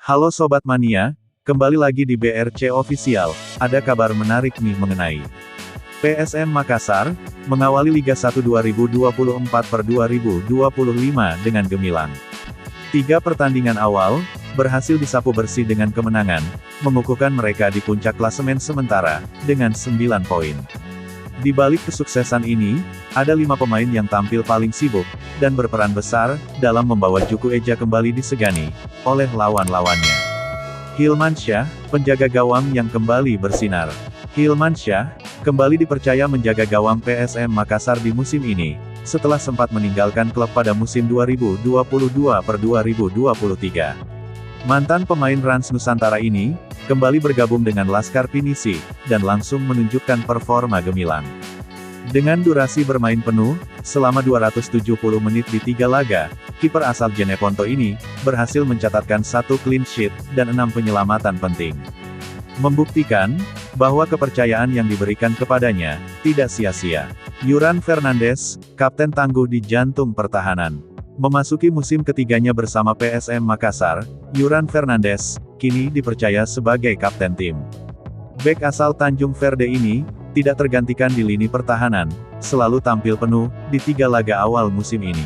Halo Sobat Mania, kembali lagi di BRC Official, ada kabar menarik nih mengenai PSM Makassar, mengawali Liga 1 2024/2025 dengan gemilang. 3 pertandingan awal, berhasil disapu bersih dengan kemenangan, mengukuhkan mereka di puncak klasemen sementara, dengan 9 poin. Di balik kesuksesan ini, ada 5 pemain yang tampil paling sibuk, dan berperan besar, dalam membawa Juku Eja kembali disegani, oleh lawan-lawannya. Hilmansyah, penjaga gawang yang kembali bersinar. Hilmansyah, kembali dipercaya menjaga gawang PSM Makassar di musim ini, setelah sempat meninggalkan klub pada musim 2022/2023. Mantan pemain Rans Nusantara ini, kembali bergabung dengan Laskar Pinisi, dan langsung menunjukkan performa gemilang. Dengan durasi bermain penuh, selama 270 menit di 3 laga, kiper asal Jeneponto ini, berhasil mencatatkan 1 clean sheet, dan 6 penyelamatan penting. Membuktikan, bahwa kepercayaan yang diberikan kepadanya, tidak sia-sia. Yuran Fernandes, kapten tangguh di jantung pertahanan. Memasuki musim ketiganya bersama PSM Makassar, Yuran Fernandes, kini dipercaya sebagai kapten tim. Bek asal Tanjung Verde ini, tidak tergantikan di lini pertahanan, selalu tampil penuh, di 3 laga awal musim ini.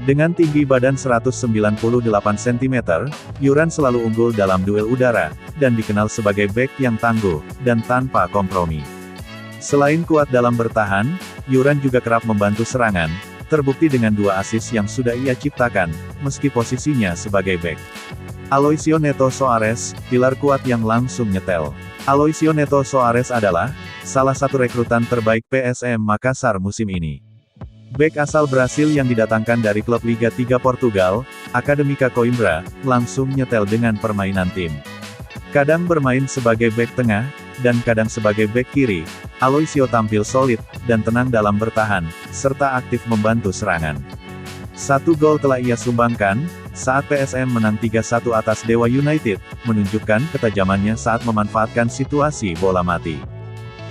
Dengan tinggi badan 198 cm, Yuran selalu unggul dalam duel udara, dan dikenal sebagai bek yang tangguh, dan tanpa kompromi. Selain kuat dalam bertahan, Yuran juga kerap membantu serangan, terbukti dengan 2 assist yang sudah ia ciptakan, meski posisinya sebagai bek. Aloisio Neto Soares, pilar kuat yang langsung nyetel. Aloisio Neto Soares adalah salah satu rekrutan terbaik PSM Makassar musim ini. Bek asal Brasil yang didatangkan dari klub Liga 3 Portugal, Academica Coimbra, langsung nyetel dengan permainan tim. Kadang bermain sebagai bek tengah, dan kadang sebagai bek kiri, Aloisio tampil solid, dan tenang dalam bertahan, serta aktif membantu serangan. 1 gol telah ia sumbangkan, saat PSM menang 3-1 atas Dewa United, menunjukkan ketajamannya saat memanfaatkan situasi bola mati.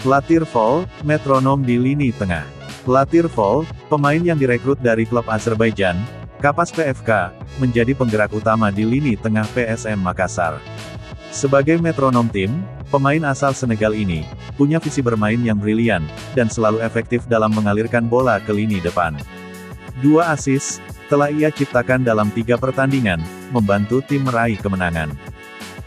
Latir Vol, metronom di lini tengah. Latir Vol, pemain yang direkrut dari klub Azerbaijan, Kapas PFK, menjadi penggerak utama di lini tengah PSM Makassar. Sebagai metronom tim, pemain asal Senegal ini, punya visi bermain yang brilian, dan selalu efektif dalam mengalirkan bola ke lini depan. 2 assist, telah ia ciptakan dalam 3 pertandingan, membantu tim meraih kemenangan.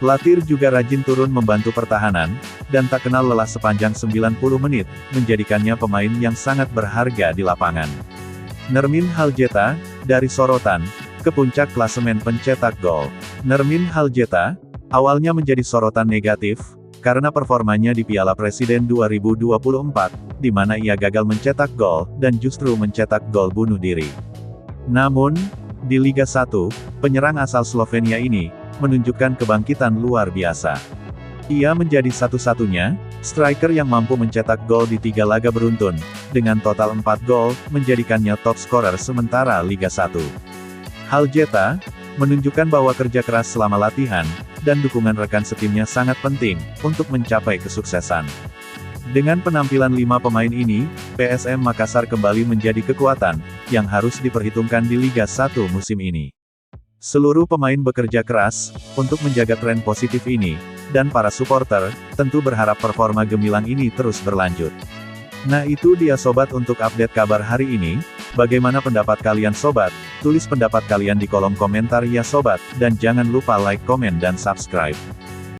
Latir juga rajin turun membantu pertahanan, dan tak kenal lelah sepanjang 90 menit, menjadikannya pemain yang sangat berharga di lapangan. Nermin Haljeta, dari sorotan, ke puncak klasemen pencetak gol. Nermin Haljeta, awalnya menjadi sorotan negatif, karena performanya di Piala Presiden 2024, di mana ia gagal mencetak gol, dan justru mencetak gol bunuh diri. Namun, di Liga 1, penyerang asal Slovenia ini, menunjukkan kebangkitan luar biasa. Ia menjadi satu-satunya striker yang mampu mencetak gol di 3 laga beruntun, dengan total 4 gol, menjadikannya top scorer sementara Liga 1. Haljeta, menunjukkan bahwa kerja keras selama latihan, dan dukungan rekan setimnya sangat penting, untuk mencapai kesuksesan. Dengan penampilan 5 pemain ini, PSM Makassar kembali menjadi kekuatan, yang harus diperhitungkan di Liga 1 musim ini. Seluruh pemain bekerja keras, untuk menjaga tren positif ini, dan para supporter, tentu berharap performa gemilang ini terus berlanjut. Nah itu dia sobat untuk update kabar hari ini, bagaimana pendapat kalian sobat? Tulis pendapat kalian di kolom komentar ya sobat, dan jangan lupa like, komen dan subscribe.